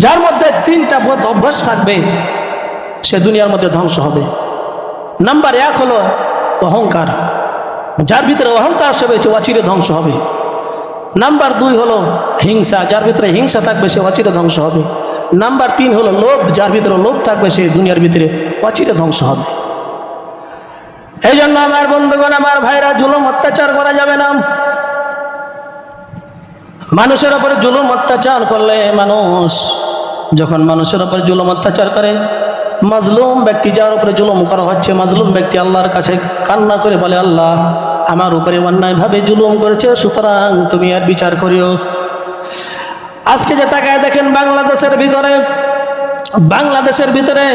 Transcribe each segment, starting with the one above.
যার মধ্যে তিনটা বদ অভ্যাস থাকবে সে দুনিয়ার মধ্যে ধ্বংস হবে। নাম্বার 1 হলো অহংকার। যার ভিতরে অহংকার সে অচিরে ধ্বংস হবে। নাম্বার 2 হলো হিংসা। যার ভিতরে হিংসা থাকবে সে অচিরে ধ্বংস হবে। নাম্বার 3 হলো লোভ। যার ভিতরে লোভ থাকবে সে দুনিয়ার ভিতরে অচিরে ধ্বংস হবে। এই জন্য আমার বন্ধুগণ, আমার ভাইরা, জুলুম অত্যাচার করা যাবে না। মানুষের উপরে জুলুম অত্যাচার করলে, মানুষ যখন মানুষের উপরে জুলুম অত্যাচার করে, মাজলুম ব্যক্তি, যার উপরে জুলুম করা হচ্ছে, মাজলুম ব্যক্তি আল্লাহর কাছে কান্না করে বলে, আল্লাহ আমার উপরে অন্যায়ভাবে জুলুম করেছে, সুতরাং তুমি আর বিচার করিও। আজকে যে তাকায় দেখেন বাংলাদেশের ভিতরে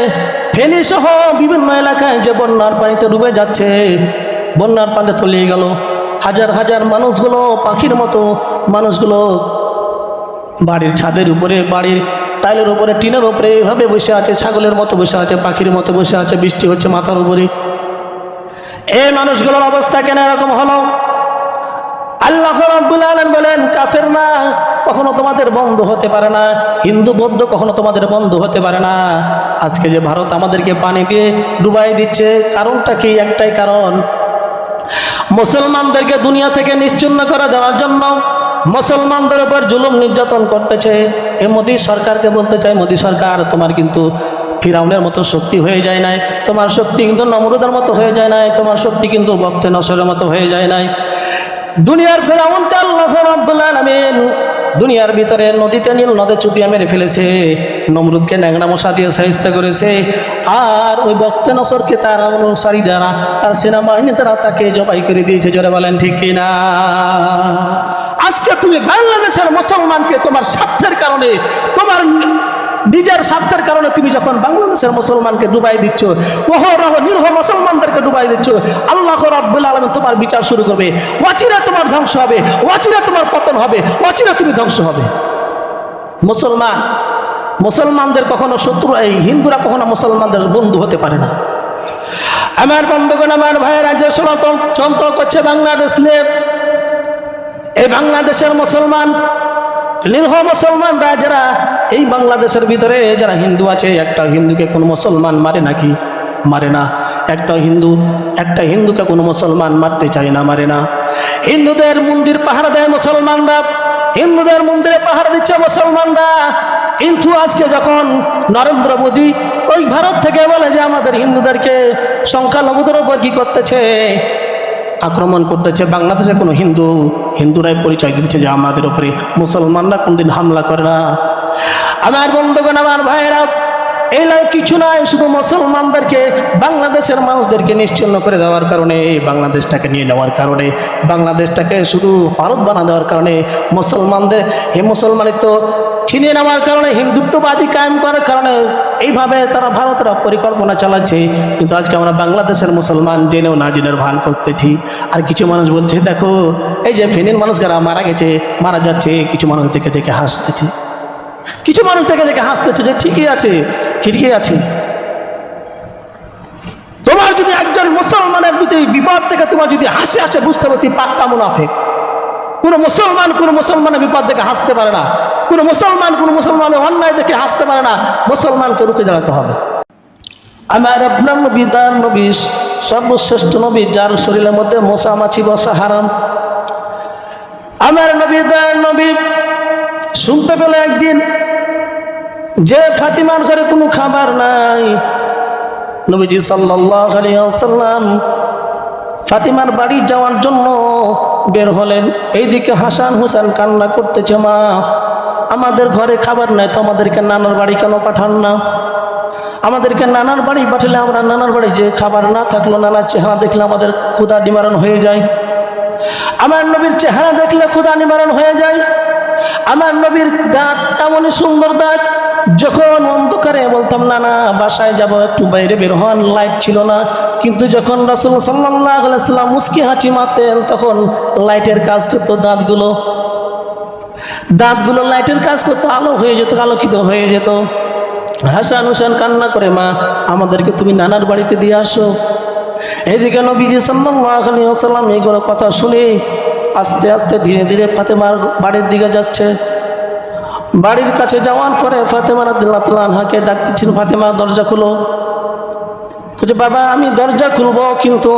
ফেনী সহ বিভিন্ন এলাকায় যে বন্যার পানিতে ডুবে যাচ্ছে, বন্যার পানিতে তলিয়ে গেল হাজার হাজার মানুষগুলো, পাখির মতো মানুষগুলো বাড়ির ছাদের উপরে, বাড়ির টাইলের উপরে, টিনের উপরে এভাবে বসে আছে, ছাগলের মতো বসে আছে, পাখির মতো বসে আছে, বৃষ্টি হচ্ছে মাথার উপরে। এই মানুষগুলোর অবস্থা কেন এরকম হলো? আল্লাহ রাব্বুল আলামিন বলেন, কাফেররা কখনো তোমাদের বন্ধু হতে পারে না, হিন্দু বৌদ্ধ কখনো তোমাদের বন্ধু হতে পারে না। আজকে যে ভারত আমাদেরকে পানি দিয়ে ডুবাই দিচ্ছে, কারণটা কি? একটাই কারণ, মুসলমানদেরকে দুনিয়া থেকে নিশ্চিহ্ন করে দেওয়ার জন্য মুসলমানদের উপর জুলুম নির্যাতন করতেছে। এই মোদী সরকারকে বলতে চাই, মোদী সরকার, তোমার কিন্তু ফিরাউনের মতো শক্তি হয়ে যায় নাই, তোমার শক্তি কিন্তু নমরুদের মতো হয়ে যায় নাই, তোমার শক্তি কিন্তু বক্তে নসরের মতো হয়ে যায় নাই। দুনিয়ার ফিরাউনকে আল্লাহ রাব্বুল আলামিন দুনিয়ার ভিতরে নদীতে, নীল নদে চুপিয়া মেরে ফেলেছে, নমরুদকে ন্যাংরা মশা দিয়ে শায়েস্তা করেছে, আর ওই বক্তে নসরকে তার অনুসারী যারা, তার সেনাবাহিনী তারা তাকে জবাই করে দিয়েছে। জোরে বলেন ঠিক কিনা? আজকে তুমি বাংলাদেশের মুসলমানকে তোমার স্বার্থের কারণে, তোমার নিজের স্বার্থের কারণে তুমি যখন বাংলাদেশের মুসলমানকে ডুবাই দিচ্ছ, অহরহ নিরহ মুসলমানদেরকে ডুবাই দিচ্ছ, আল্লাহ রাব্বুল আলামিন তোমার বিচার শুরু করবে। অচিরে তোমার ধ্বংস হবে, অচিরে তোমার পতন হবে, অচিরে তুমি ধ্বংস হবে। মুসলমানদের কখনো শত্রু, এই হিন্দুরা কখনো মুসলমানদের বন্ধু হতে পারে না। আমার বন্ধুগণ, আমার ভাইয়েরা, যে ষড়যন্ত্র করছে বাংলাদেশ নিয়ে, এই বাংলাদেশের মুসলমান, নিরহ মুসলমানরা যারা এই বাংলাদেশের ভিতরে যারা হিন্দু আছে, একটা হিন্দুকে কোনো মুসলমান মারে নাকি? মারে না। একটা হিন্দুকে কোনো মুসলমান মারতে চায় না, মারে না। হিন্দুদের মন্দির পাহারা দেয় মুসলমানরা, হিন্দুদের মন্দিরে পাহারা দিচ্ছে মুসলমানরা। কিন্তু আজকে যখন নরেন্দ্র মোদী ওই ভারত থেকে বলে যে আমাদের হিন্দুদেরকে সংখ্যালঘুদের উপর কি করতেছে, আক্রমণ করতেছে, বাংলাদেশে কোনো হিন্দুরাই পরিচয় দিচ্ছে যে আমাদের উপরে মুসলমানরা কোনদিন হামলা করে না। আমার বন্ধুগণ, আমার ভাইয়েরা, এই কিছু নয়, শুধু মুসলমানদেরকে, বাংলাদেশের মানুষদেরকে নিশ্চিহ্ন করে দেওয়ার কারণে, বাংলাদেশটাকে নিয়ে নেওয়ার কারণে, বাংলাদেশটাকে শুধু ভারত বানা দেওয়ার কারণে, মুসলমানিত্ব ছিনিয়ে নেওয়ার কারণে, হিন্দুত্ববাদী কায়েম করার কারণে এইভাবে তারা ভারতের পরিকল্পনা চালাচ্ছে। কিন্তু আজকে আমরা বাংলাদেশের মুসলমান জেনেও না জেনের ভান করতেছি। আর কিছু মানুষ বলছে, দেখো এই যে ফেনীর মানুষ যারা মারা যাচ্ছে, কিছু মানুষ দেখে দেখে হাসতেছে, কিছু মানুষ দেখে দেখে হাসতেছে যে ঠিকই আছে। তোমার যদি একজন মুসলমানের যদি বিপদ থেকে তোমার যদি হাসি আসে, বুঝতে হবে তুই পাক্কা মুনাফিক। কোনো মুসলমানের বিপদ দেখে হাসতে পারে না, কোনো মুসলমানের অন্যায় দেখে হাসতে পারে না। মুসলমানকে রুখে দাঁড়াতে হবে। আমার আপনার নবী, তার নবী সর্বশ্রেষ্ঠ নবী, যার শরীরের মধ্যে মশা মাছি বসা হারাম। আমার নবী, তার নবী শুনতে পেল একদিন যে ফাতিমার ঘরে কোনো খাবার নাই। নবীজি সাল্লাল্লাহু আলাইহি ওয়াসাল্লাম ফাতিমার বাড়ি যাওয়ার জন্য বের হলেন। এইদিকে হাসান হুসেন কান্না করতেছে, মা আমাদের ঘরে খাবার নাই, তো আমাদেরকে নানার বাড়ি কেন পাঠান না? আমাদেরকে নানার বাড়ি পাঠালে আমরা নানার বাড়ি যে খাবার না থাকলো, নানার চেহারা দেখলে আমাদের ক্ষুধা নিবারণ হয়ে যায়। আমার নবীর চেহারা দেখলে ক্ষুধা নিবারণ হয়ে যায়। আমার নবীর দাঁত এমনই সুন্দর দাঁত, যখন অন্ধকারে বলতাম না বাসায় যাব, একটু বাইরে বের হন, লাইট ছিল না, কিন্তু যখন রাসূল সাল্লাল্লাহু আলাইহি ওয়াসাল্লাম মুস্কি হাঁচি মারতেন, তখন লাইটের কাজ করতো, দাঁতগুলো লাইটের কাজ করতো, আলো হয়ে যেত, আলোকিত হয়ে যেত। হাসান হুসেন কান্না করে, মা আমাদেরকে তুমি নানার বাড়িতে দিয়ে আসো। এইদিকে নবীজি সাল্লাল্লাহু আলাইহি ওয়াসাল্লাম এইগুলো কথা শুনে আস্তে আস্তে ধীরে ধীরে ফাতেমার বাড়ির দিকে যাচ্ছে। বাড়ির কাছে যাওয়ার পরে ফাতেমা রাদিয়াল্লাহু তাআলা আনহাকে ডাকতেছেন, ফাতেমা দরজা খুলো। বলছে বাবা আমি দরজা খুলবো, কিন্তু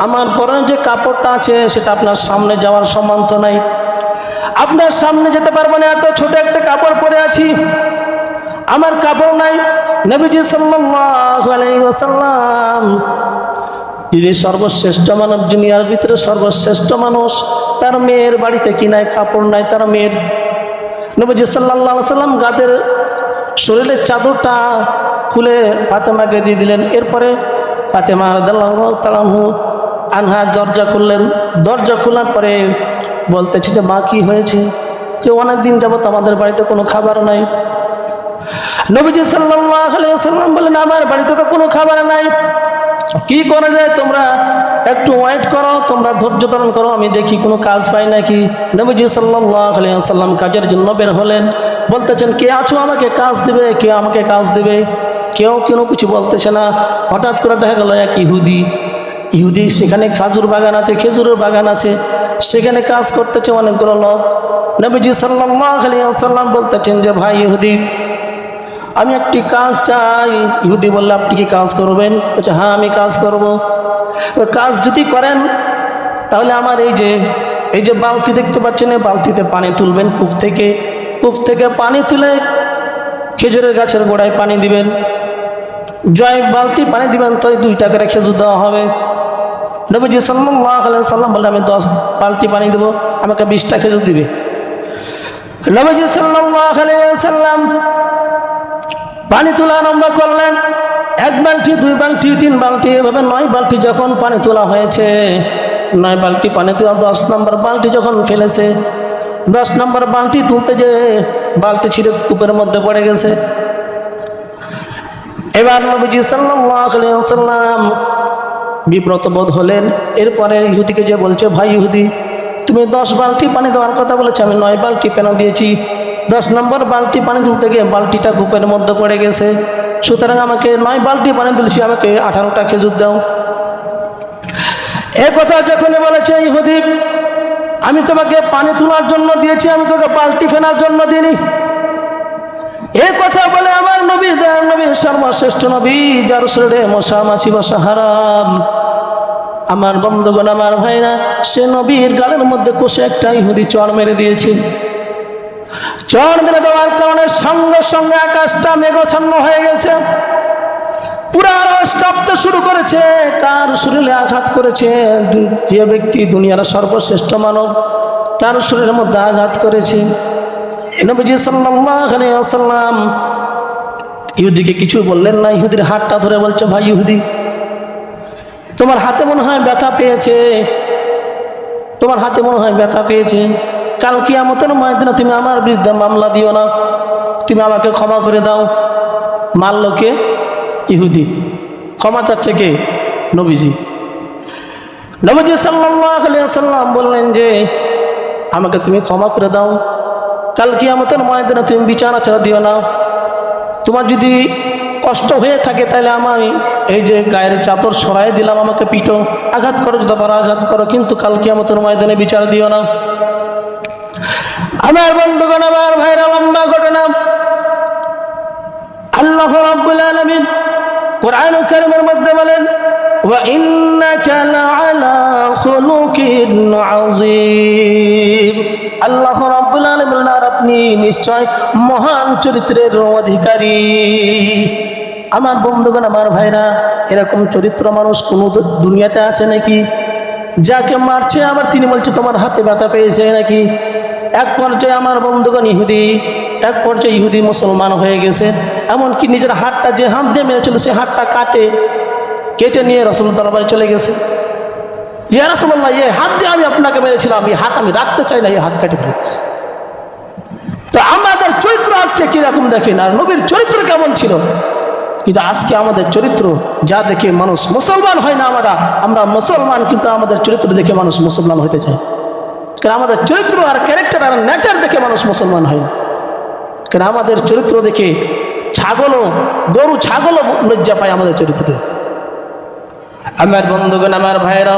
আমার পরনে যে কাপড়টা আছে সেটা আপনার সামনে যাওয়ার সম্মান তো নাই, আপনার সামনে যেতে পারবো না, এত ছোট একটা কাপড় পরে আছি, আমার কাপড় নাই। নবীজি সাল্লাল্লাহু আলাইহি ওয়াসাল্লাম যিনি সর্বশ্রেষ্ঠ মানব, দুনিয়ার ভিতরে সর্বশ্রেষ্ঠ মানুষ, তার মেয়ের বাড়িতে কি নাই, কাপড় নাই তার মেয়ের। নবীজি সাল্লাল্লাহু আলাইহি ওয়াসাল্লাম গাদের শরীরের চাদরটা খুলে ফাতেমাকে দিয়ে দিলেন। এরপরে ফাতেমা রাদিয়াল্লাহু তাআলা আনহা দরজা খুললেন। দরজা খোলার পরে বলতেছে যে মা কি হয়েছে? যে অনেক দিন যাবত আমাদের বাড়িতে কোনো খাবার নাই। নবীজি সাল্লাল্লাহু আলাইহি ওয়াসাল্লাম বললেন আমার বাড়িতে তো কোনো খাবার নাই, কি করা যায়, তোমরা একটু ওয়েট করো, তোমরা ধৈর্য ধারণ করো, আমি দেখি কোনো কাজ পাই নাকি। নবীজি সাল্লাল্লাহু আলাইহি ওয়াসাল্লাম কাজের জন্য বের হলেন। বলতেছেন কে আছো আমাকে কাজ দিবে, কে আমাকে কাজ দিবে? কেউ কোনো কিছু বলতেছে না। হঠাৎ করে দেখা গেল এক ইহুদি সেখানে খাজুর বাগান আছে, খেজুরের বাগান আছে, সেখানে কাজ করতেছে অনেকগুলো লোক। নবীজি সাল্লাল্লাহু আলাইহি ওয়াসাল্লাম বলতেছেন যে ভাই ইহুদি, আমি একটি কাজ চাই। ইহুদি বললে আপনি কি কাজ করবেন? বলছে হ্যাঁ আমি কাজ করব। ওই কাজ যদি করেন তাহলে আমার এই যে বালতি দেখতে পাচ্ছেন, এই বালতিতে পানি তুলবেন কূপ থেকে পানি তুলে খেজুরের গাছের গোড়ায় পানি দিবেন, জয় বালতি পানি দিবেন, তো 2 টাকা করে খেজুর দেওয়া হবে। নবীজি সাল্লাল্লাহু আলাইহি ওয়াসাল্লাম বললেন আমি 10 বালতি পানি দেবো, আমাকে 20টা খেজুর দিবে। নবীজি সাল্লাল্লাহু আলাইহি ওয়াসাল্লাম পানি তোলা আরম্ভ করলেন। 1 বালতি, 2 বালতি, 3 বালতি, এভাবে 9 বালতি যখন পানি তোলা হয়েছে, 9 বালতি পানি তোলা, 10 নম্বর বালতি যখন ফেলেছে, 10 নম্বর বালতি তুলতে যে বালতি ছিঁড়ে কূপের মধ্যে পড়ে গেছে। এবার নবীজি সাল্লাল্লাহু আলাইহি ওয়াসাল্লাম বিব্রত বোধ হলেন। এরপরে ইহুদিকে যে বলছে ভাই ইহুদি, তুমি 10 বালতি পানি দেওয়ার কথা বলেছে, আমি 9 বালতি কেন দিয়েছি? 10 নম্বর বালতি পানি তুলতে গিয়ে বালতিটা কূপের মধ্যে পড়ে গেছে, সুতরাং আমাকে 9 বালতি পানি তুলছি, আমাকে 18টা খেজুর দাও। এ কথা যখনই বলেছে ইহুদি, আমি তোমাকে পানি তোলার জন্য দিয়েছি, আমি তোকে বালতি ফেনার জন্য দিইনি। এই কথা বলে আমার নবী, দয়ার নবী, সর্বশ্রেষ্ঠ নবী, যার শরীরে মশা মাছি বসা হারাম, আমার বন্ধুগণ আমার ভাইরা, সে নবীর গালের মধ্যে কষে একটা ইহুদি চড় মেরে দিয়েছে। চড় মেরে দেওয়ার কারণে সঙ্গে সঙ্গে আকাশটা মেঘাচ্ছন্ন হয়ে গেছে, পুরা আকাশ কাঁপতে শুরু করেছে। কার শরীরে আঘাত করেছে? যে ব্যক্তি দুনিয়ার সর্বশ্রেষ্ঠ মানব, তার শরীরের মধ্যে আঘাত করেছে। নবীজি সাল্লাল্লাহু আলাইহি ওয়াসাল্লাম ইহুদিকে কিছু বললেন না। ইহুদির হাতটা ধরে বলছে ভাই ইহুদি, তোমার হাতে মনে হয় ব্যথা পেয়েছে, তোমার হাতে মনে হয় ব্যথা পেয়েছে। কাল কিয়ামতের ময়দানে তুমি আমার বিরুদ্ধে মামলা দিও না, তুমি আমাকে ক্ষমা করে দাও। মারল কে? ইহুদি। ক্ষমা চাচ্ছে কে? নবীজি। নবীজি সাল্লাল্লাহু আলাইহি ওয়াসাল্লাম বললেন যে আমাকে তুমি ক্ষমা করে দাও, কাল কিয়ামতের ময়দানে তুমি বিচার আচার দিও না। তোমার যদি কষ্ট হয়ে থাকে তাহলে আমি এই যে গায়ের চাদর সরাই দিলাম, আমাকে পিটো, আঘাত করো, যদি পারো আঘাত করো, কিন্তু কাল কিয়ামতের ময়দানে বিচার দিও না। আমার বন্ধুগণ আমার ভাইরা, লম্বা ঘটনা। আল্লাহ রাব্বুল আলামিন কোরআন কারীমের মধ্যে বলেন ওয়া ইন্নাকা লাআলা খুলুকিন আযীম। আল্লাহ রাব্বুল আলামিন, আর আপনি নিশ্চয় মহান চরিত্রের অধিকারী। আমার বন্ধুগণ আমার ভাইরা, এরকম চরিত্র মানুষ কোন দুনিয়াতে আছে নাকি? যাকে মারছে আবার তিনি বলছে তোমার হাতে ব্যথা পেয়েছে নাকি? এক পর্যায়ে আমার বন্ধুগণ ইহুদি মুসলমান হয়ে গেছে, এমনকি নিজের হাতটা, যে হাত দিয়ে মেরেছিল সে হাতটা কেটে নিয়ে রাসূলুল্লাহ দরবারে চলে গেছে। ইয়া রাসূলুল্লাহ, এই হাত দিয়ে আমি আপনাকে মেরেছিলাম, এই হাত আমি রাখতে চাই না, এই হাত কেটে ফেলেছি। তো আমাদের চরিত্র আজকে কিরকম দেখেন, আর নবীর চরিত্র কেমন ছিল। কিন্তু আজকে আমাদের চরিত্র যা দেখে মানুষ মুসলমান হয় না। আমরা মুসলমান, কিন্তু আমাদের চরিত্র দেখে মানুষ মুসলমান হতে চায়। কারণ আমাদের চরিত্র আর ক্যারেক্টার আর নেচার দেখে মানুষ মুসলমান হয় না। কারণ আমাদের চরিত্র দেখে গরু ছাগলও লজ্জা পায় আমাদের চরিত্রে। আমার বন্ধুগণ আমার ভাইরা,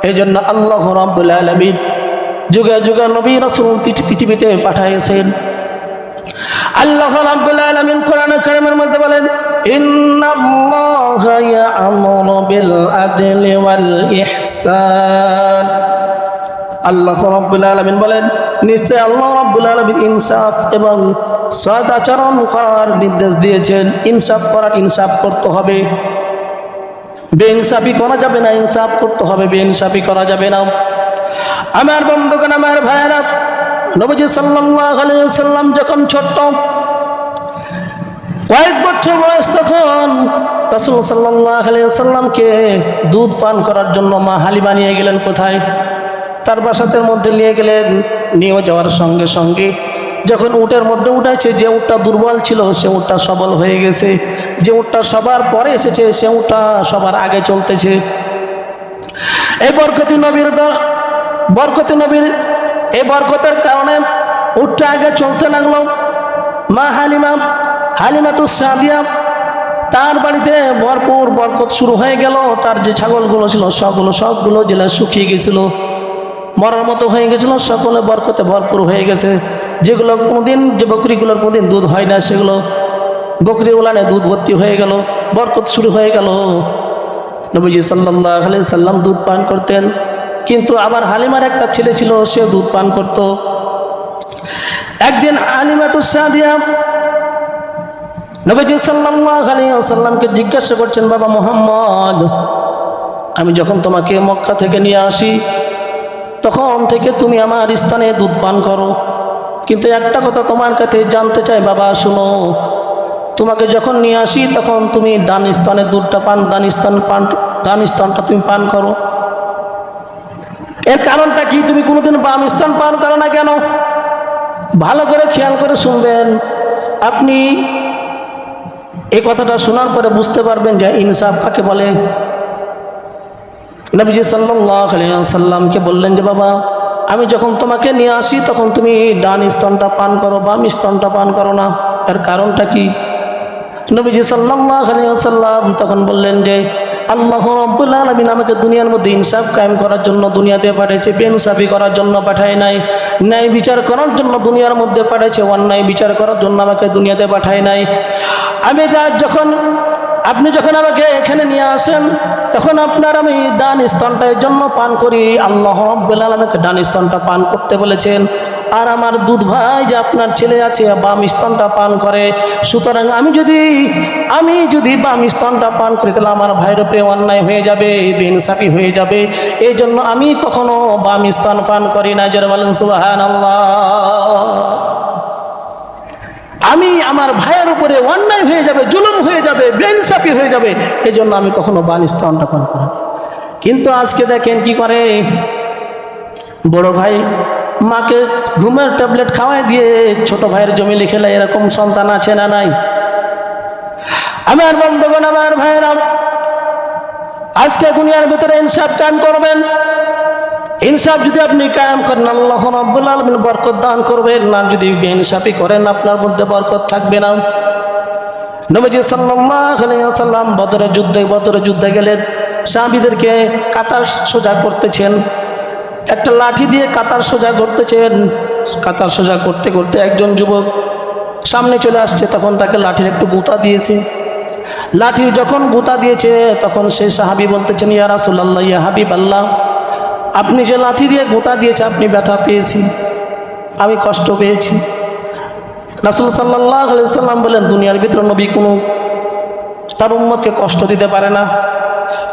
এই জন্য আল্লাহ রাব্বুল আলামিন যুগে যুগে নবী রাসূল পৃথিবীতে পাঠাইছেন। আল্লাহ রাব্বুল আলামিন কোরআনে কারীমের মধ্যে বলেন, ইন্নাল্লাহা ইয়া'মুরু বিল আদলি ওয়াল ইহসান। আল্লাহ রাব্বুল আলামিন বলেন, নিশ্চয় আল্লাহ রাব্বুল আলামিন ইনসাফ এবং সৎ আচরণ করার নির্দেশ দিয়েছেন। ইনসাফ করার, ইনসাফ করতে হবে, বেইনসাফি করা যাবে না, ইনসাফ করতে হবে, বেইনসাফি করা যাবে না। আমার বন্ধুগণ, আমার ভাইয়েরা, নবীজি সাল্লাল্লাহু আলাইহি ওয়াসাল্লাম যখন ছোট্ট, কয়েক বছর বয়স, তখন রাসূল সাল্লাল্লাহু আলাইহি ওয়াসাল্লামকে দুধ পান করার জন্য মা হালিমা নিয়ে গেলেন। কোথায়? তার বাসাতের মধ্যে নিয়ে গেলেন। নিয়ে যাওয়ার সঙ্গে সঙ্গে যখন উটের মধ্যে উঠাইছে, যে উটটা দুর্বল ছিল সে উটটা সবল হয়ে গেছে, যে উটটা সবার পরে এসেছে সে উটটা সবার আগে চলতেছে। এই বরকতি নবীর এই বরকতের কারণে উটটা আগে চলতে লাগলো। মা হালিমাতুস সাদিয়া, তার বাড়িতে ভরপুর বরকত শুরু হয়ে গেল। তার যে ছাগলগুলো ছিল সবগুলো জেলা শুকিয়ে গেছিল, মরার মতো হয়ে গেছিল, সকলে বরকতে ভরপুর হয়ে গেছে। যেগুলো কোনোদিন, যে বকরিগুলোর কোনোদিন দুধ হয় না, সেগুলো বকরি উলানে দুধ ভর্তি হয়ে গেল, বরকত শুরু হয়ে গেল। নবীজি সাল্লাল্লাহু আলাইহি সাল্লাম দুধ পান করতেন, কিন্তু আবার হালিমার একটা ছেলে ছিল, সে দুধ পান করত। একদিন হালিমাতুস সাদিয়া নবীজি সাল্লাল্লাহু আলাইহি ওয়াসাল্লামকে জিজ্ঞাসা করছেন, বাবা মুহাম্মদ, আমি যখন তোমাকে মক্কা থেকে নিয়ে আসি তখন থেকে তুমি আমার স্থানে দুধ পান করো, কিন্তু একটা কথা তোমার কাছে জানতে চাই বাবা, শুনো, তোমাকে যখন নিয়ে আসি তখন তুমি ডান স্তনের দুধটা পান, ডান স্তনটা তুমি পান করো। এর কারণটা কি? তুমি কোনোদিন বাম স্তন পান করো না কেন? ভালো করে খেয়াল করে শুনবেন। আপনি এই কথাটা শোনার পরে বুঝতে পারবেন যে ইনসাফ কাকে বলে। নবীজি সাল্লাল্লাহু আলাইহি ওয়াসাল্লামকে বললেন যে বাবা, আমি যখন তোমাকে নিয়ে আসি তখন তুমি ডান স্তনটা পান করো, বাম স্তনটা পান করো না। এর কারণটা কি? নবীজি সাল্লাল্লাহু আলাইহি ওয়াসাল্লাম তখন বললেন যে আল্লাহ রাব্বুল আলামিন আমাকে দুনিয়ার মধ্যে ইনসাফ কায়েম করার জন্য দুনিয়াতে পাঠিয়েছে, বেইনসাফি করার জন্য পাঠায় নাই। ন্যায় বিচার করার জন্য দুনিয়ার মধ্যে পাঠিয়েছে, অন্যায় বিচার করার জন্য আমাকে দুনিয়াতে পাঠায় নাই। আপনি যখন আমাকে এখানে নিয়ে আসেন তখন আমি ডান স্তনটা এর জন্য পান করি। আল্লাহ রাব্বুল আলামিন আমাকে ডান স্তনটা পান করতে বলেছেন, আর আমার দুধ ভাই যে আপনার ছেলে আছে বাম স্তনটা পান করে। সুতরাং আমি যদি বাম স্তনটা পান করি তাহলে আমার ভাইয়ের উপরে অন্যায় হয়ে যাবে, বেইনসাফি হয়ে যাবে। এই জন্য আমি কখনো বাম স্তন পান করি না। যারা বলেন সুবহানাল্লাহ। আমি আমার ভাইয়ের উপরে অন্যায় হয়ে যাবে, জুলুম হয়ে যাবে, বেইনসাফি হয়ে যাবে, এই জন্য আমি কখনো বাম স্তনটা পান করি। কিন্তু আজকে দেখেন কি করে, বড় ভাই মাকে ঘুমের ট্যাবলেট খাওয়াই দিয়ে ছোট ভাইয়ের জমি লিখে নেয়। এরকম সন্তান আছে না নাই? আমার বন্ধুগণ, আমার ভাইয়েরা, আজকে দুনিয়ার ভিতরে ইনসাফ কায়েম করবেন। ইনসাফ যদি আপনি কায়েম করেন আল্লাহ রাব্বুল আলামিন বরকত দান করবেন, না যদি বেইনসাফি করেন আপনার মধ্যে বরকত থাকবে না। নবীজি সাল্লাল্লাহু আলাইহি ওয়াসাল্লাম বদরের যুদ্ধে গেলেন, সাহাবীদেরকে কাতার সোজা করতেছেন, একটা লাঠি দিয়ে কাতার সোজা করতেছেন। কাতার সোজা করতে করতে একজন যুবক সামনে চলে আসছে, তখন তাকে লাঠির একটু গুঁতা দিয়েছে। লাঠির যখন গুঁতা দিয়েছে তখন সেই সাহাবী বলতেছেন, ইয়া রাসূলুল্লাহ, ইয়া হাবিবাল্লাহ, আপনি যে লাঠি দিয়ে গুঁতা দিয়েছে আপনি ব্যথা পেয়েছি, আমি কষ্ট পেয়েছি। রাসূল সাল্লাল্লাহু আলাইহি সাল্লাম বলেন, দুনিয়ার ভিতরে নবী কোনো তার উম্মতকে কষ্ট দিতে পারে না,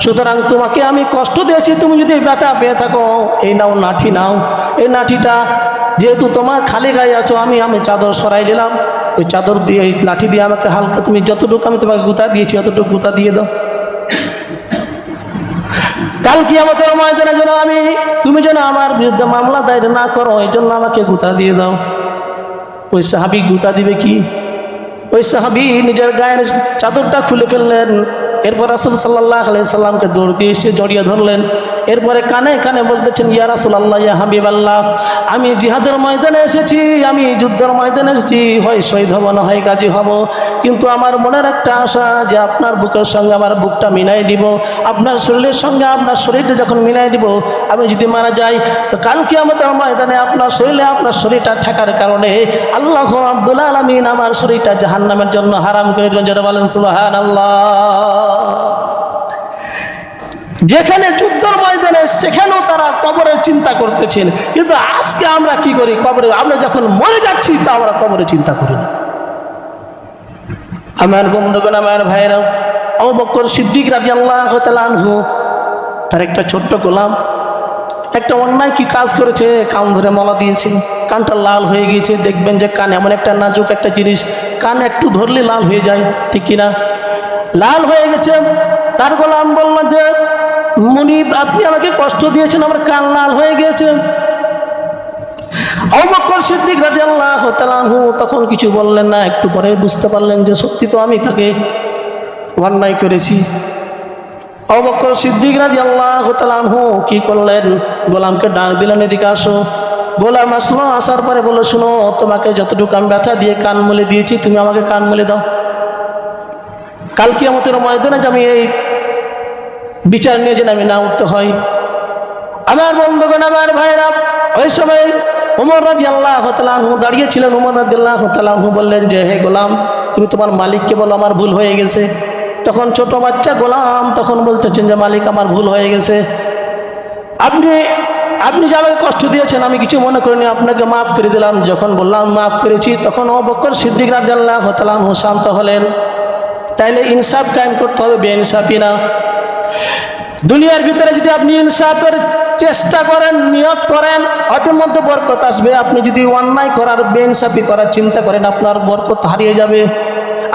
সুতরাং তোমাকে আমি কষ্ট দিয়েছি, তুমি যদি ব্যথা পেয়ে থাকো এই নাও, লাঠি নাও। এই লাঠিটা যেহেতু তোমার খালি গায়ে আছো, আমি চাদর সরাই দিলাম, ওই চাদর দিয়ে, এই লাঠি দিয়ে আমাকে হালকা, তুমি যতটুকু আমি তোমাকে গুঁতা দিয়েছি অতটুকু গুঁতা দিয়ে দাও। কাল কিয়ামতের ময়দানে যেন তুমি যেন আমার বিরুদ্ধে মামলা দায়ের না করো, এই জন্য আমাকে গুঁতা দিয়ে দাও। ওই সাহাবী গুঁতা দিবে কি? ওই সাহাবী নিজের গায়ের চাদরটা খুলে ফেললেন, এরপর রাসূল সাল্লাল্লাহু আলাইহি সাল্লামকে দৌড় দিয়ে এসে জড়িয়ে ধরলেন। এরপরে কানে কানে বলতেছেন, ইয়া রাসূলুল্লাহ, ইয়া হাবিবাল্লাহ, আমি জিহাদের ময়দানে এসেছি, আমি যুদ্ধের ময়দানে এসেছি, হয় শহীদ হব না হয় গাজী হব, কিন্তু আমার মনের একটা আশা যে আপনার বুকের সঙ্গে আমার বুকটা মিলাই দিব, আপনার শরীরের সঙ্গে আপনার শরীরটা যখন মিলাই দিব, আমি যদি মারা যাই তো কাল কিয়ামতের ময়দানে আপনার শরীরে আপনার শরীরটা ঠেকার কারণে আল্লাহ রাব্বুল আলামিন আমার শরীরটা জাহান্নামের জন্য হারাম করে দেবেন। যারা বলেন সুবহানাল্লাহ। যেখানে যুদ্ধের ময়দানে সেখানেও তারা কবরের চিন্তা করতেছেন, কিন্তু আজকে আমরা কি করি? কবরে আমরা যখন মরে যাচ্ছি তা আমরা কবরে চিন্তা করি না। আমার বন্ধুগণ, আমার ভাইরা, আবু বকর সিদ্দিক রাদিয়াল্লাহু তাআলা আনহু, তার একটা ছোট্ট গোলাম একটা অন্যায় কি কাজ করেছে, কান ধরে মলা দিয়েছে, কানটা লাল হয়ে গিয়েছে। দেখবেন যে কান এমন একটা নাজুক একটা জিনিস, কান একটু ধরলে লাল হয়ে যায়, ঠিক কিনা? লাল হয়ে গেছে। তার গোলাম বলল যে, মুনিব, আপনি আমাকে কষ্ট দিয়েছেন, আমার কান লাল হয়ে গিয়েছে। আবু বকর সিদ্দিক রাদিয়াল্লাহু তাআলা আনহু তখন কিছু বললেন না। একটু পরে বুঝতে পারলেন যে সত্যি তো আমি তাকে অন্যায় করেছি। আবু বকর সিদ্দিক রাদিয়াল্লাহু তাআলা আনহু কি করলেন? গোলামকে ডাক দিলেন, এদিকে আসো। গোলাম আসলো। আসার পরে বলল, শুনো, তোমাকে যতটুকু আমি ব্যথা দিয়ে কান মুলে দিয়েছি, তুমি আমাকে কান মুলে দাও। কাল কিয়ামতের ময়দানে যে আমি এই বিচার নিয়ে যেন আমি না উঠতে হয়। আমার বন্ধুগণ, আমার ভাইরা, ওই সময় ওমর রাদিয়াল্লাহু তাআলা আনহু দাঁড়িয়েছিলেন। ওমর রাদিয়াল্লাহু তাআলা আনহু বললেন যে, হে গোলাম, তুমি তোমার মালিককে বলো আমার ভুল হয়ে গেছে। তখন ছোট বাচ্চা গোলাম তখন বলতেছেন যে, মালিক, আমার ভুল হয়ে গেছে, আপনি যে আমাকে কষ্ট দিয়েছেন আমি কিছু মনে করিনি, আপনাকে মাফ করে দিলাম। যখন বললাম মাফ করেছি, তখন আবু বকর সিদ্দিক রাদিয়াল্লাহু তাআলা আনহু শান্ত হলেন। তাইলে ইনসাফ কায়েম করতে হবে, বেইনসাফি না। দুনিয়ার ভিতরে যদি আপনি ইনসাফের চেষ্টা করেন, নিয়ত করেন, হয়তো মধ্যে বরকত আসবে। আপনি যদি অন্যায় করার, বেইনসাফি করার চিন্তা করেন, আপনার বরকত হারিয়ে যাবে।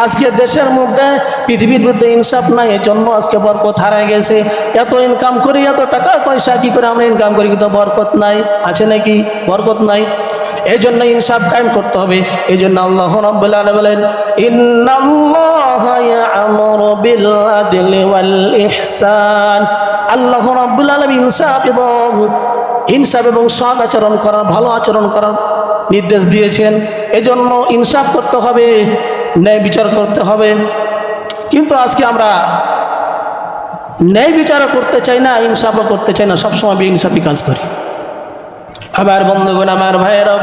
আজকে দেশের মধ্যে, পৃথিবীর মধ্যে ইনসাফ নাই, এর জন্য আজকে বরকত হারিয়ে গেছে। এত ইনকাম করি, এত টাকা পয়সা কি করে আমরা ইনকাম করি, কিন্তু বরকত নাই। আছে নাকি? বরকত নাই। এই জন্য ইনসাফ কায়েম করতে হবে। এই জন্য আল্লাহ রাব্বুল আলামিন বলেন, ইন্নাল্লাহা ইয়া'মুরু বিল আদলি ওয়াল ইহসান। আল্লাহ রাব্বুল আলামিন ইনসাফ এবং সৎ আচরণ করার, ভালো আচরণ করার নির্দেশ দিয়েছেন। এজন্য ইনসাফ করতে হবে, ন্যায় বিচার করতে হবে। কিন্তু আজকে আমরা ন্যায় বিচারও করতে চাই না, ইনসাফও করতে চাই না, সবসময় বেইনসাফি কাজ করি। আমার বন্ধুগণ, আমার ভাইয়েরা,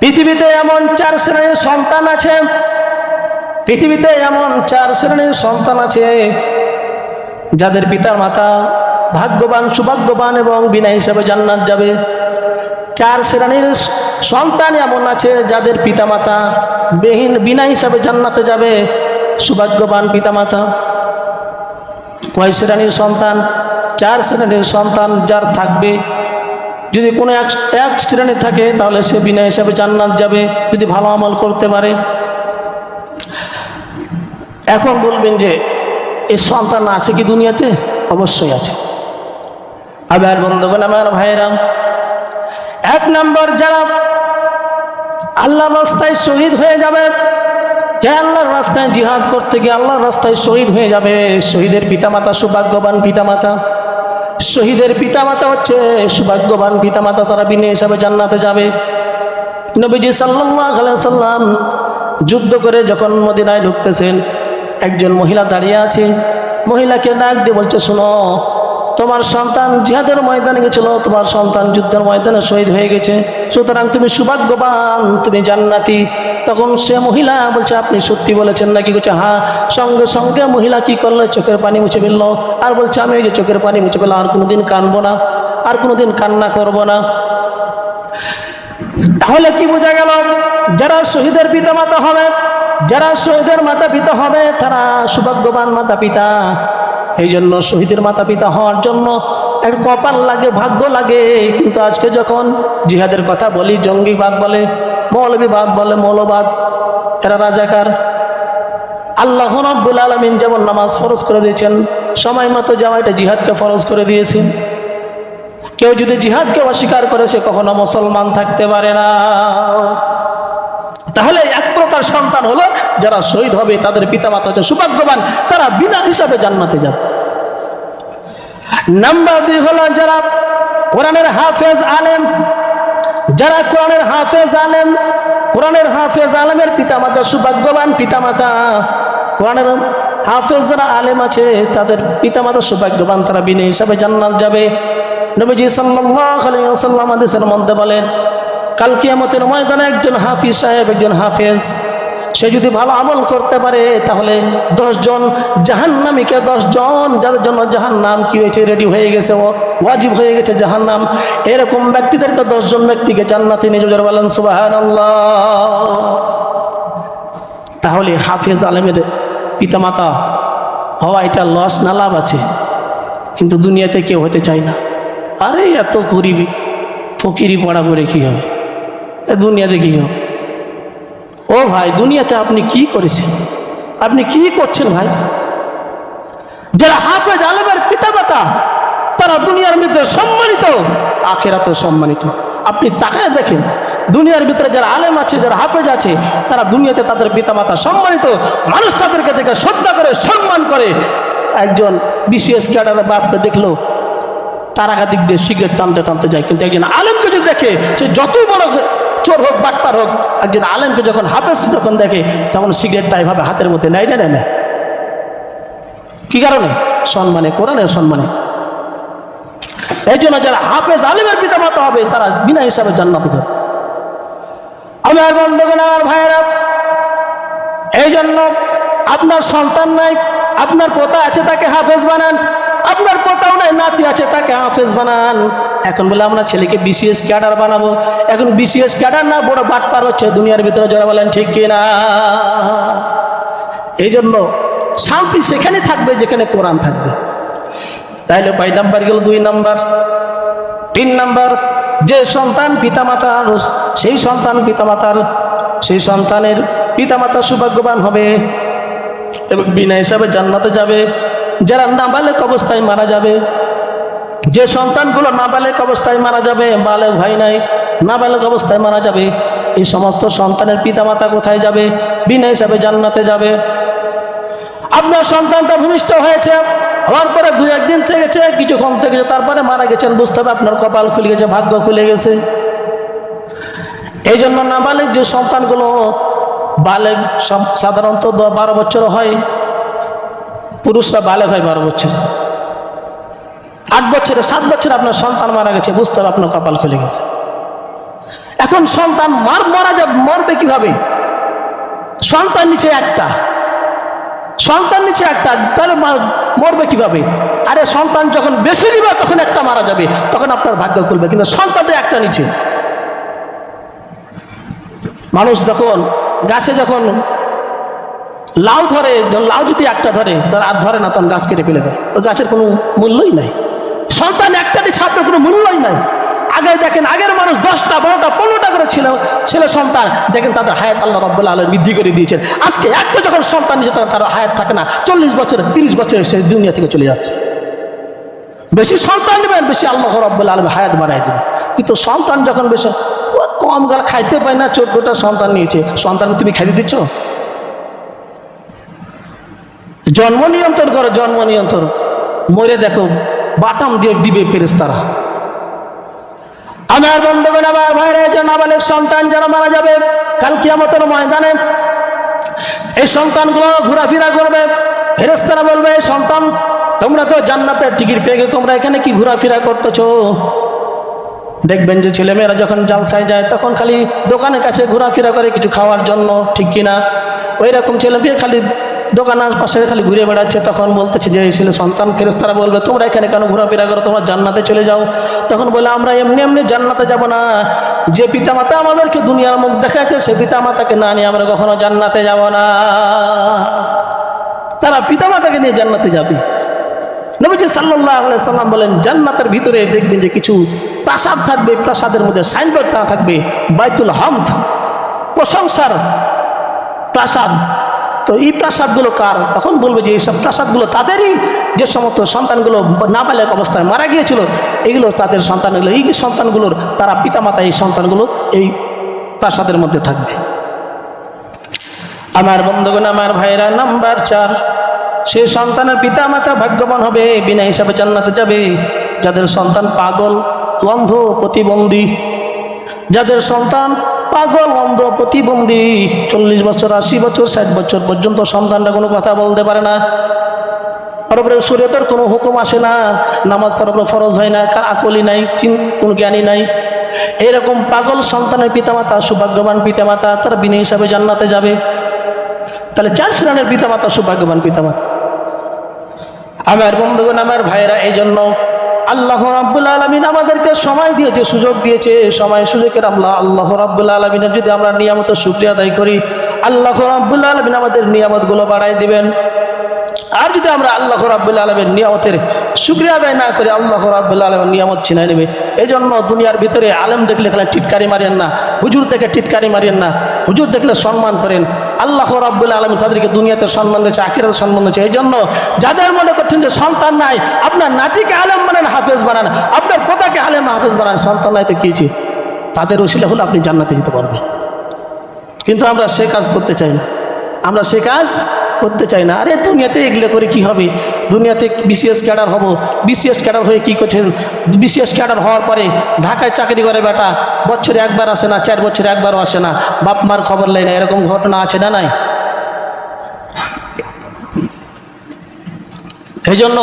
পৃথিবীতে এমন 4 শ্রেণীর সন্তান আছে। পৃথিবীতে এমন 4 শ্রেণীর সন্তান আছে যাদের পিতার মাতা ভাগ্যবান, সৌভাগ্যবান এবং বিনা হিসাবে জান্নাত যাবে। 4 শ্রেণীর সন্তান এমন আছে যাদের পিতামাতা বিনা হিসাবে জান্নাতে যাবে, সৌভাগ্যবান পিতামাতা। কয় শ্রেণীর সন্তান? 4 শ্রেণীর সন্তান যার থাকবে। যদি কোনো এক শ্রেণী থাকে তাহলে সে বিনা হিসাবে জান্নাত যাবে, যদি ভালো আমল করতে পারে। এখন বলবেন যে এই সন্তান আছে কি দুনিয়াতে? অবশ্যই আছে। আবার বন্ধুগণ, আমার ভাইয়েরা, 1 নম্বর যারা আল্লাহর রাস্তায় শহীদ হয়ে যাবে, যে আল্লাহর রাস্তায় জিহাদ করতে গিয়ে আল্লাহর রাস্তায় শহীদ হয়ে যাবে, শহীদের পিতামাতা সৌভাগ্যবান পিতামাতা। শহীদের পিতামাতা হচ্ছে সৌভাগ্যবান পিতামাতা, তারা বিনা হিসাবে জান্নাতে যাবে। নবীজি সাল্লাল্লাহু আলাইহি সাল্লাম যুদ্ধ করে যখন মদিনায় ঢুকতেছেন, একজন মহিলা দাঁড়িয়ে আছে। মহিলাকে ডাক দিয়ে বলছে, শোনো, তোমার সন্তান জিহাদের ময়দানে গেছিল, তোমার সন্তান যুদ্ধের ময়দানে শহীদ হয়ে গেছে, সুতরাং তুমি সৌভাগ্যবান, তুমি জান্নাতি। তখন সে মহিলা বলছে, আপনি সত্যি বলেছেন নাকি? বলছে, হ্যাঁ। সঙ্গে সঙ্গে মহিলা কি করলো? চোখের পানি মুছে ফেললো, আর বলছে, আমি এই যে চোখের পানি মুছে ফেললাম, আর কোনোদিন কাঁদবো না, আর কোনোদিন কান্না করবো না। তাহলে কি বোঝা গেল? যারা শহীদের পিতা মাতা হবে, যারা শহীদের মাতা পিতা হবে, তারা সৌভাগ্যবান মাতা পিতা। এই জন্য শহীদের মাতা পিতা হওয়ার জন্য একটা কপাল লাগে, ভাগ্য লাগে। কিন্তু আজকে যখন জিহাদের কথা বলি, জঙ্গিবাদ বলে, মৌলবীবাদ বলে, মৌলবাদ, এরা রাজাকার। আল্লাহ রাব্বুল আলামিন যেমন নামাজ ফরজ করে দিয়েছেন, সময় মতো যাওয়া, এটা জিহাদকে ফরজ করে দিয়েছেন। কেউ যদি জিহাদকে অস্বীকার করে, সে কখনো মুসলমান থাকতে পারে না। তাহলে এক প্রকার প্রকার সন্তান হলো, যারা শহীদ হবে তাদের পিতামাতা হচ্ছে সৌভাগ্যবান, তারা বিনা হিসাবে জান্নাতে যাবে। নাম্বার 2 হলো যারা কোরআনের হাফেজ আলেম, যারা কোরআনের হাফেজ আলেম, কোরআনের হাফেজ আলেমের পিতামাতা সৌভাগ্যবান পিতামাতা। কোরআনের হাফেজ যারা আলেম আছে তাদের পিতামাতা সৌভাগ্যবান, তারা বিনা হিসাবে জান্নাত যাবে। নবীজি সাল্লাল্লাহু আলাইহি ওয়াসাল্লাম হাদিসের মধ্যে বলেন, কাল কিয়ামতের ময়দানে একজন হাফিজ সাহেব, একজন হাফেজ, সে যদি ভালো আমল করতে পারে তাহলে 10 জন জাহান্নামীকে, 10 জন যাদের জন্য জাহান্নাম কি হয়েছে রেডি হয়ে গেছে, ওয়াজিব হয়ে গেছে জাহান্নাম, এরকম ব্যক্তিদেরকে 10 জন ব্যক্তিকে জান্নাতে নিয়ে যাবে। বলেন সুবহানাল্লাহ। তাহলে হাফেজ আলেমের পিতামাতা হওয়া এটা লস না লাভ আছে? কিন্তু দুনিয়াতে কেউ হতে চায় না। আরে এত গরিবি ফকিরি পড়া করে কী হবে, দুনিয়াতে কী হবে? ও ভাই, দুনিয়াতে আপনি কি করেছেন? আপনি কি করছেন ভাই? যারা হাফেজ আলেমের পিতামাতা তারা দুনিয়ার মধ্যে সম্মানিত, আখিরাতেও সম্মানিত। আপনি তাকায় দেখেন, দুনিয়ার ভিতরে যারা আলেম আছে, যারা হাফেজ আছে, তারা দুনিয়াতে তাদের পিতামাতা সম্মানিত, মানুষ তাদেরকে দেখে শ্রদ্ধা করে, সম্মান করে। একজন বিসিএস ক্যাডারের বাপকে দেখলো তারাকা দিক দিয়ে সিগারেট টানতে টানতে যায়, কিন্তু একজন আলেমকে যদি দেখে, সে যতই বড় চোর হোক বাটপার হোক, একজন আলেমকে যখন হাফেজ যখন দেখে তখন সিগারেটটা এভাবে হাতের মধ্যে নেয় না, নেয় না। কি কারণে? সম্মানে, কোরআনের সম্মানে। এই জন্য যারা হাফেজ আলেমের পিতামাতা হবে তারা বিনা হিসাবে জান্নাতে যাবে। আমার বন্ধুগণ, আমার ভাইয়েরা, এই জন্য আপনার সন্তান নাই, আপনার পোতা আছে, তাকে হাফেজ বানান। আপনার পোতাও নাই, নাতি আছে, তাকে হাফেজ বানান। এখন বলে আমরা ছেলেকে বিসিএস ক্যাডার বানাবো। এখন বিসিএস ক্যাডার না, বড় বাটপার হচ্ছে দুনিয়ার ভিতরে, যারা বলেন ঠিক কিনা? এই জন্য শান্তি সেখানে থাকবে যেখানে কোরআন থাকবে। তাইলে কয় নাম্বার গেল? 2 নাম্বার। 3 নাম্বার, যে সন্তান পিতামাতার, সেই সন্তান পিতামাতার, সেই সন্তানের পিতামাতা সৌভাগ্যবান হবে এবং বিনা হিসাবে জান্নাতে যাবে। যারা নাবালেক অবস্থায় মারা যাবে, যে সন্তানগুলো নাবালেক অবস্থায় মারা যাবে, বালেক ভাই নাই, নাবালেক অবস্থায় মারা যাবে, এই সমস্ত সন্তানের পিতামাতা কোথায় যাবে? বিনা হিসাবে জান্নাতে যাবে। আপনার সন্তানটা ভূমিষ্ঠ হয়েছে, হওয়ার পরে 2-1 দিন থেকেছে, কিছুক্ষণ থেকেছে, তারপরে মারা গেছেন, বুঝতে হবে আপনার কপাল খুলে গেছে, ভাগ্য খুলে গেছে। এই জন্য নাবালেক যে সন্তানগুলো, বালেক সাধারণত 12 বছর হয়, পুরুষরা বালেক হয় 12 বছর। 8 বছরে, 7 বছরে আপনার সন্তান মারা গেছে, বুঝতে হবে আপনার কপাল খুলে গেছে। এখন সন্তান মারা যাবে, মরবে কিভাবে? সন্তান নিচে একটা, সন্তান নিচে একটা, তাহলে মরবে কিভাবে? আরে সন্তান যখন বেশি নিবে তখন একটা মারা যাবে, তখন আপনার ভাগ্য খুলবে, কিন্তু সন্তানটা একটা নিচে। মানুষ যখন গাছে যখন লাউ ধরে, লাউ যদি একটা ধরে, তার আর ধরে না, তখন গাছ কেটে ফেলে দেয়, ওই গাছের কোনো মূল্যই নাই। সন্তান একটা নিচে আপনার কোনো মূল্যই নাই। আগে দেখেন, আগের মানুষ 10টা 12টা 15টা করে ছেলে সন্তান, দেখেন তাদের হায়াত আল্লাহ রাব্বুল আলামিন বৃদ্ধি করে দিয়েছেন। আজকে একটা যখন সন্তান নিচে, তখন তার হায়াত থাকে না, 40 বছর 30 বছর সে দুনিয়া থেকে চলে যাচ্ছে। বেশি সন্তান নেবেন, বেশি আল্লাহ রাব্বুল আলামিন হায়াত বাড়াই দেবে। কিন্তু সন্তান যখন বেশি, কম গাল খাইতে পায় না, 14টা সন্তান নিয়েছে, সন্তানকে তুমি খাইতে দিচ্ছ? জন্ম নিয়ন্ত্রণ করো, জন্ম নিয়ন্ত্রণ। মরে দেখো, বাটাম দিয়ে দিবে ফেরেশতারা। আমার বন্ধুগণ, আমার ভাইরা, যে নাবালেক সন্তান যারা মারা যাবে কাল কিয়ামতের ময়দানে, এই সন্তানগুলো ঘোরাফেরা করবে। ফেরেশতারা বলবে, সন্তান তোমরা তো জান্নাতের টিকিট পেয়ে গেলে, তোমরা এখানে কি ঘোরাফেরা করতেছো? দেখবেন যে ছেলেমেয়েরা যখন জালসায় যায় তখন খালি দোকানের কাছে ঘোরাফেরা করে কিছু খাওয়ার জন্য, ঠিক কিনা? ওই রকম ছেলে মেয়ে খালি দোকানের পাশে খালি ঘুরে বেড়াচ্ছে। তখন বলতেছে যে ছেলে সন্তান, ফেরেশতারা বলবে তোমরা এখানে কেন ঘোরাফেরা করো, তোমরা জান্নাতে চলে যাও। তখন বলে, আমরা এমনি এমনি জান্নাতে যাব না, যে পিতামাতা আমাদেরকে দুনিয়ার মুখ দেখাচ্ছে সে পিতামাতাকে না নিয়ে আমরা কখনো জান্নাতে যাব না। তারা পিতামাতাকে নিয়ে জান্নাতে যাবে। নবীজি সাল্লাল্লাহু আলাইহি সাল্লাম বলেন, জান্নাতের ভিতরে দেখবেন যে কিছু প্রাসাদ থাকবে, প্রাসাদের মধ্যে সাইনবোর্ড থাকবে, বাইতুল হামদ, প্রশংসার প্রাসাদ। তো এই প্রাসাদগুলো কার? তখন বলবে যে এইসব প্রাসাদগুলো তাদেরই, যে সমস্ত সন্তানগুলো নাবালেক অবস্থায় মারা গিয়েছিল, এগুলো তাদের সন্তানগুলো, এই সন্তানগুলোর তারা পিতামাতা, এই সন্তানগুলো এই প্রাসাদের মধ্যে থাকবে। আমার বন্ধুগণ, আমার ভাইরা, নাম্বার 4, সেই সন্তানের পিতা মাতা ভাগ্যবান হবে, বিনা হিসাবে জান্নাতে যাবে। যাদের সন্তান পাগল, অন্ধ, প্রতিবন্ধী, যাদের সন্তান পাগল, অন্ধ, প্রতিবন্ধী, 40 বছর, 80 বছর, 60 বছর পর্যন্ত সন্তানরা কোনো কথা বলতে পারে না, তার উপরে শরীয়তের কোনো হুকুম আসে না, নামাজ তার উপরে ফরজ হয় না, কার আকলই নাই, কোনো জ্ঞানী নাই, এরকম পাগল সন্তানের পিতামাতা, সৌভাগ্যবান পিতামাতা, তারা বিনা হিসাবে জান্নাতে যাবে। তাহলে 4 শ্রেণীর পিতামাতা সৌভাগ্যবান পিতামাতা। আমার বন্ধুগণ, আমার ভাইরা, এই জন্য আল্লাহ রাব্বুল আলামিন আমাদেরকে সময় দিয়েছে, সুযোগ দিয়েছে। সময় সুযোগের আল্লাহ রাব্বুল আলামিনের যদি আমরা নিয়ামতের শুকরিয়া আদায় করি, আল্লাহ রাব্বুল আলামিন আমাদের নিয়ামতগুলো বাড়ায় দিবেন। আর যদি আমরা আল্লাহ রাব্বুল আলামিনের নিয়ামতের শুকরিয়া আদায় না করি, আল্লাহ রাব্বুল আলামিন নিয়ামত ছিনাই নেবে। এই জন্য দুনিয়ার ভিতরে আলেম দেখলে খেলা টিটকারি মারেন না, হুজুর দেখে টিটকারি মারেন না, হুজুর দেখলে সম্মান করেন। আল্লাহ রাব্বুল আলামিন তাদেরকে দুনিয়াতে সম্মান দিয়েছে, আখিরাতে সম্মান দিয়েছে। এই জন্য যাদের মনে করছেন যে সন্তান নাই, আপনার নাতিকে আলেম বানান, হাফেজ বানান, আপনার পোতাকে আলেম হাফেজ বানান, সন্তান নাই তো কীছি, তাদের উসিলা হলে আপনি জান্নাতে যেতে পারবেন। কিন্তু আমরা সে কাজ করতে চাই না, আমরা সে কাজ করতে চাই না। আরে দুনিয়াতে এগুলো করে কি হবে? দুনিয়াতে বিসিএস ক্যাডার হব, বিসিএস ক্যাডার হয়ে কি করছেন? বিসিএস ক্যাডার হওয়ার পরে ঢাকায় চাকরি করে বেটা, বছরে একবার আসে না, 4 বছরে একবারও আসে না, বাপ মার খবর লাই না, এরকম ঘটনা আছে না নাই? এই জন্য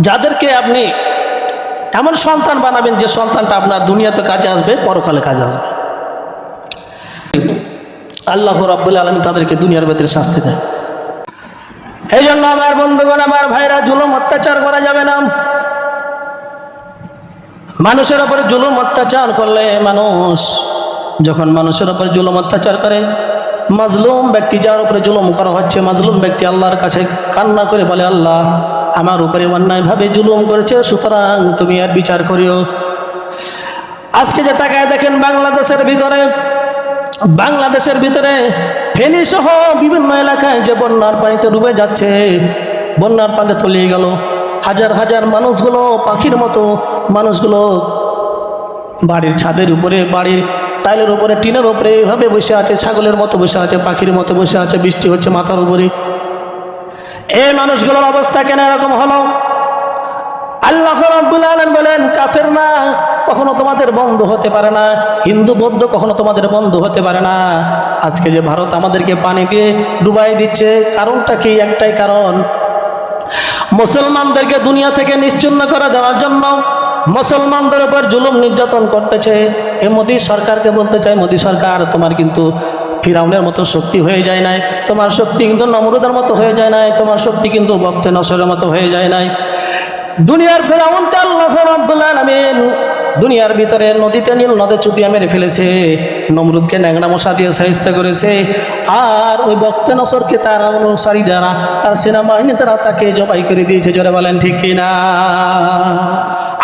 যাদেরকে আপনি এমন সন্তান বানাবেন যে সন্তানটা আপনার দুনিয়াতে কাজে আসবে, পরকালে কাজে আসবে। আল্লাহ রাব্বুল আলামিন তাদেরকে দুনিয়ার ভিতরে শাস্তি দেয়। এই জন্য আমার বন্ধুগণ, আমার ভাইরা, জুলুম অত্যাচার করা যাবে না। মানুষের উপরে জুলুম অত্যাচার করলে, মানুষ যখন মানুষের উপরে জুলুম অত্যাচার করে, মাজলুম ব্যক্তি, যার উপরে জুলুম করা হচ্ছে, মাজলুম ব্যক্তি আল্লাহর কাছে কান্না করে বলে, আল্লাহ আমার উপরে অন্যায়ভাবে জুলুম করেছে, সুতরাং তুমি আর বিচার করিও। আজকে যে তাকায় দেখেন, বাংলাদেশের ভিতরে ফেনী সহ বিভিন্ন এলাকায় যে বন্যার পানিতে ডুবে যাচ্ছে, বন্যার পানিতে তলিয়ে গেল হাজার হাজার মানুষগুলো, পাখির মতো মানুষগুলো বাড়ির ছাদের উপরে, বাড়ির টাইলের উপরে, টিনের উপরে এইভাবে বসে আছে, ছাগলের মতো বসে আছে, পাখির মতো বসে আছে, বৃষ্টি হচ্ছে মাথার উপরে। এই মানুষগুলোর অবস্থা কেন এরকম হলো? আল্লাহ রাব্বুল আলামিন বলেন, কাফের না কখনো তোমাদের বন্ধু হতে পারে না, হিন্দু বৌদ্ধ কখনো তোমাদের বন্ধু হতে পারে না। আজকে যে ভারত আমাদেরকে পানি দিয়ে ডুবাই দিচ্ছে, কারণটা কি? একটাই কারণ, মুসলমানদেরকে দুনিয়া থেকে নিশ্চিহ্ন করে দেওয়ার জন্য মুসলমানদের উপর জুলুম নির্যাতন করতেছে। এই মোদী সরকারকে বলতে চাই, মোদী সরকার, তোমার কিন্তু ফিরাউনের মতো শক্তি হয়ে যায় নাই, তোমার শক্তি কিন্তু নমরুদের মতো হয়ে যায় নাই, তোমার শক্তি কিন্তু বক্তে নসরের মতো হয়ে যায় নাই। দুনিয়ার ফেরাউনকে আল্লাহ রাব্বুল আলামিন দুনিয়ার ভিতরে নদীতে, নীল নদে চুপিয়ে মেরে ফেলেছে, নমরুদকে ন্যাংরা মশা দিয়ে শায়েস্তা করেছে, আর ওই বক্তে নসরকে তার অনুসারী যারা, তার সেনাবাহিনী, তারা তাকে জবাই করে দিয়েছে। জোরে বলেন ঠিক কিনা?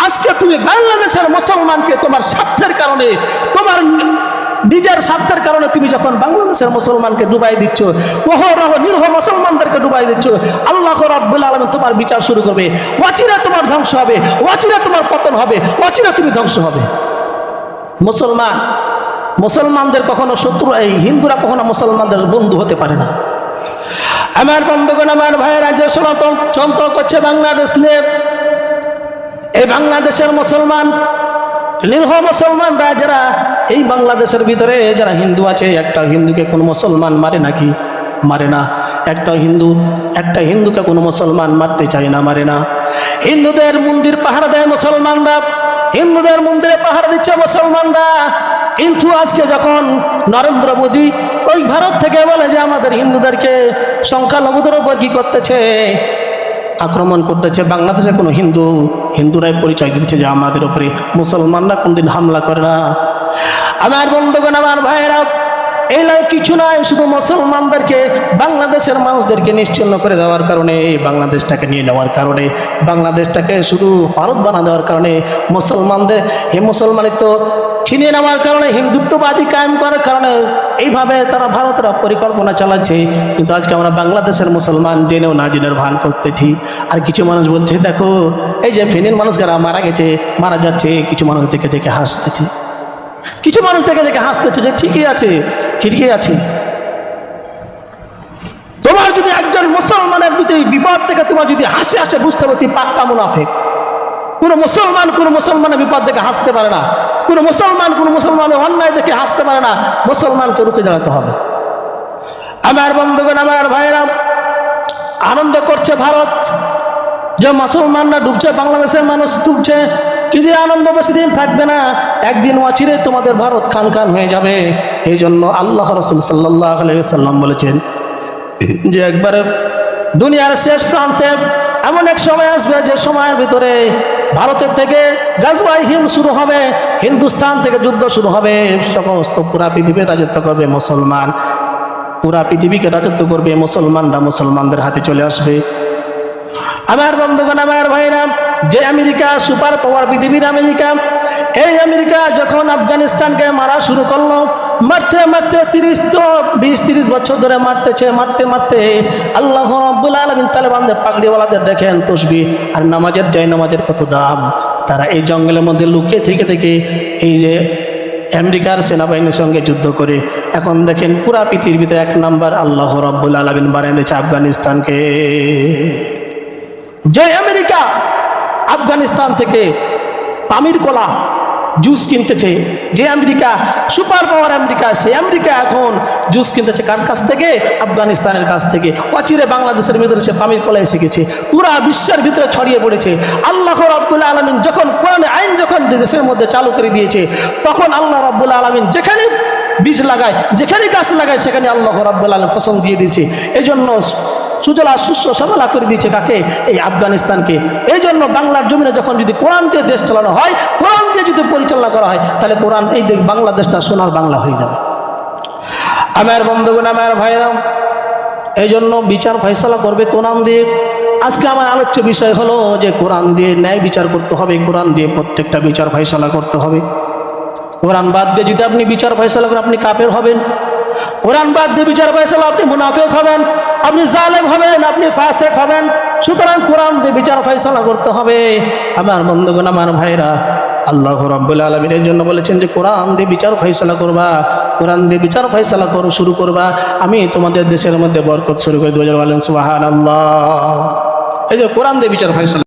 আজকে তুমি বাংলাদেশের মুসলমানকে তোমার স্বার্থের কারণে, তোমার নিজের স্বার্থের কারণে তুমি যখন বাংলাদেশের মুসলমানকে ডুবাই দিচ্ছ, অহরহ নিরহ মুসলমানদেরকে ডুবাই দিচ্ছ, আল্লাহ রাব্বুল আলামিন তোমার বিচার শুরু করবে। অচিরে তোমার ধ্বংস হবে, অচিরে তোমার পতন হবে, অচিরে তুমি ধ্বংস হবে। মুসলমানদের কখনো শত্রু, এই হিন্দুরা কখনো মুসলমানদের বন্ধু হতে পারে না। আমার বন্ধুগণ, আমার ভাইয়েরা, যে ষড়যন্ত্র করছে বাংলাদেশ নিয়ে, এই বাংলাদেশের মুসলমান, নিরহ মুসলমানরা যারা এই বাংলাদেশের ভিতরে যারা হিন্দু আছে, একটা হিন্দুকে কোনো মুসলমান মারে নাকি? মারে না। একটা হিন্দুকে কোনো মুসলমান মারতে চায় না, মারে না। হিন্দুদের মন্দির পাহারা দেয় মুসলমানরা, হিন্দুদের মন্দিরে পাহারা দিচ্ছে মুসলমানরা। কিন্তু আজকে যখন নরেন্দ্র মোদী ওই ভারত থেকে বলে যে আমাদের হিন্দুদেরকে, সংখ্যালঘুদের উপর কি করতেছে? আক্রমণ করতেছে। বাংলাদেশে কোনো হিন্দুরাই পরিচয় দিচ্ছে যে আমাদের উপরে মুসলমানরা কোনদিন হামলা করে না। আমার বন্ধুগণ, আমার ভাইয়েরা, এই কিছু নয়, শুধু মুসলমানদেরকে, বাংলাদেশের মানুষদেরকে নিশ্চিহ্ন করে দেওয়ার কারণে, বাংলাদেশটাকে নিয়ে নেওয়ার কারণে, বাংলাদেশটাকে শুধু ভারত বানা দেওয়ার কারণে, মুসলমানদের এই মুসলমানিত্ব ছিনিয়ে নেওয়ার কারণে, হিন্দুত্ববাদী কায়েম করার কারণে এইভাবে তারা ভারতের পরিকল্পনা চালাচ্ছে। কিন্তু আজকে আমরা বাংলাদেশের মুসলমান জেনেও না জেনের ভান করতেছি। আর কিছু মানুষ বলছে, দেখো এই যে ফেনীর মানুষ যারা মারা যাচ্ছে, কিছু মানুষ দেখে দেখে হাসতেছে, কিছু মানুষ দেখে দেখে হাসতেছে যে ঠিকই আছে। যদি বিপদ থেকে তোমার যদি হাসি আসে বুঝতে হবে তুই পাক্কা মুনাফিক। কোনো মুসলমানের বিপদ দেখে হাসতে পারে না, কোনো মুসলমানের অন্যায় দেখে হাসতে পারে না। মুসলমানকে রুখে দাঁড়াতে হবে। আমার বন্ধুগণ, আমার ভাইরা, আনন্দ করছে ভারত যে মুসলমানরা ডুবছে, বাংলাদেশের মানুষ ডুবছে, কিন্তু আনন্দ বেশি দিন থাকবে না। একদিন অচিরে তোমাদের ভারত খান খান হয়ে যাবে। এই জন্য আল্লাহ রাসূল সাল্লাল্লাহু আলাইহি ওয়াসাল্লাম বলেছেন যে একবারে দুনিয়ার শেষ প্রান্তে এমন এক সময় আসবে যে সময়ের ভিতরে ভারতের থেকে গাজওয়াই হিন্দ শুরু হবে, হিন্দুস্তান থেকে যুদ্ধ শুরু হবে, সমস্ত পুরা পৃথিবীর রাজত্ব করবে মুসলমান, পুরা পৃথিবীকে রাজত্ব করবে মুসলমানরা, মুসলমানদের হাতে চলে আসবে। আমার বন্ধুগণ, আমার ভাইরা, যে আমেরিকা সুপার পাওয়ার পৃথিবীর আমেরিকা, এই আমেরিকা যখন আফগানিস্তানকে মারা শুরু করলো, মারতে মারতে 20-30 বছর ধরে মারতে মারতে আল্লাহ রাব্বুল আলামিন তালেবানদের পাগড়িওয়ালাদের দেখেন তসবিহ আর নামাজের নামাজের কত দাম। তারা এই জঙ্গলের মধ্যে লুকিয়ে থেকে এই যে আমেরিকার সেনাবাহিনীর সঙ্গে যুদ্ধ করে এখন দেখেন পুরা পৃথিবীর ভিতরে 1 নাম্বার আল্লাহ রাব্বুল আলামিন বানিয়ে দিয়েছে আফগানিস্তানকে। যে আমেরিকা আফগানিস্তান থেকে পামির কলা জুস কিনতেছে, যে আমেরিকা সুপার পাওয়ার আমেরিকা, সেই আমেরিকা এখন জুস কিনতেছে কার কাছ থেকে? আফগানিস্তানের কাছ থেকে। অচিরে বাংলাদেশের ভিতরে সে পামির কলা এসে গেছে, পুরা বিশ্বের ভিতরে ছড়িয়ে পড়েছে। আল্লাহ রাব্বুল আলামিন যখন কোরআনে আইন যখন দেশের মধ্যে চালু করে দিয়েছে, তখন আল্লাহ রাব্বুল আলামিন যেখানে বীজ লাগায়, যেখানে গাছ লাগায়, সেখানে আল্লাহ রাব্বুল আলামিন ফসল দিয়ে দিয়েছে। এই জন্য সুজলা শস্য শ্যামলা করে দিয়েছে কাকে? এই আফগানিস্তানকে। এই জন্য বাংলার জমিনে যখন যদি কোরআন দিয়ে দেশ চালানো হয়, কোরআন দিয়ে যদি পরিচালনা করা হয়, তাহলে কোরআন এই বাংলাদেশটা সোনার বাংলা হয়ে যাবে। আমার বন্ধুগণ, আমার ভাইরা, এই জন্য বিচার ফয়সালা করবে কোরআন দিয়ে। আজকে আমার আলোচ্য বিষয় হলো যে কোরআন দিয়ে ন্যায় বিচার করতে হবে, কোরআন দিয়ে প্রত্যেকটা বিচার ফয়সালা করতে হবে। কোরআন বাদ দিয়ে যদি আপনি বিচার ফয়সালা করেন, আপনি কাফের হবেন। কোরআন বাদ দিয়ে বিচার ফয়সালা, আপনি মুনাফিক হবেন, আপনি জালেম হবেন, আপনি ফাসিক হবেন। সুতরাং কোরআন দিয়ে বিচার ফয়সালা করতে হবে। আমার বন্ধুগণ, আমার ভাইরা, আল্লাহ রাব্বুল আলামিন এর জন্য বলেছেন যে কোরআন দিয়ে বিচার ফয়সালা করবা, কোরআন দিয়ে বিচার ফয়সালা শুরু করবা, আমি তোমাদের দেশের মধ্যে বরকত শুরু করে 2000 বলেন সুবহানাল্লাহ। এই যে কোরআন দিয়ে বিচার ফয়সালা।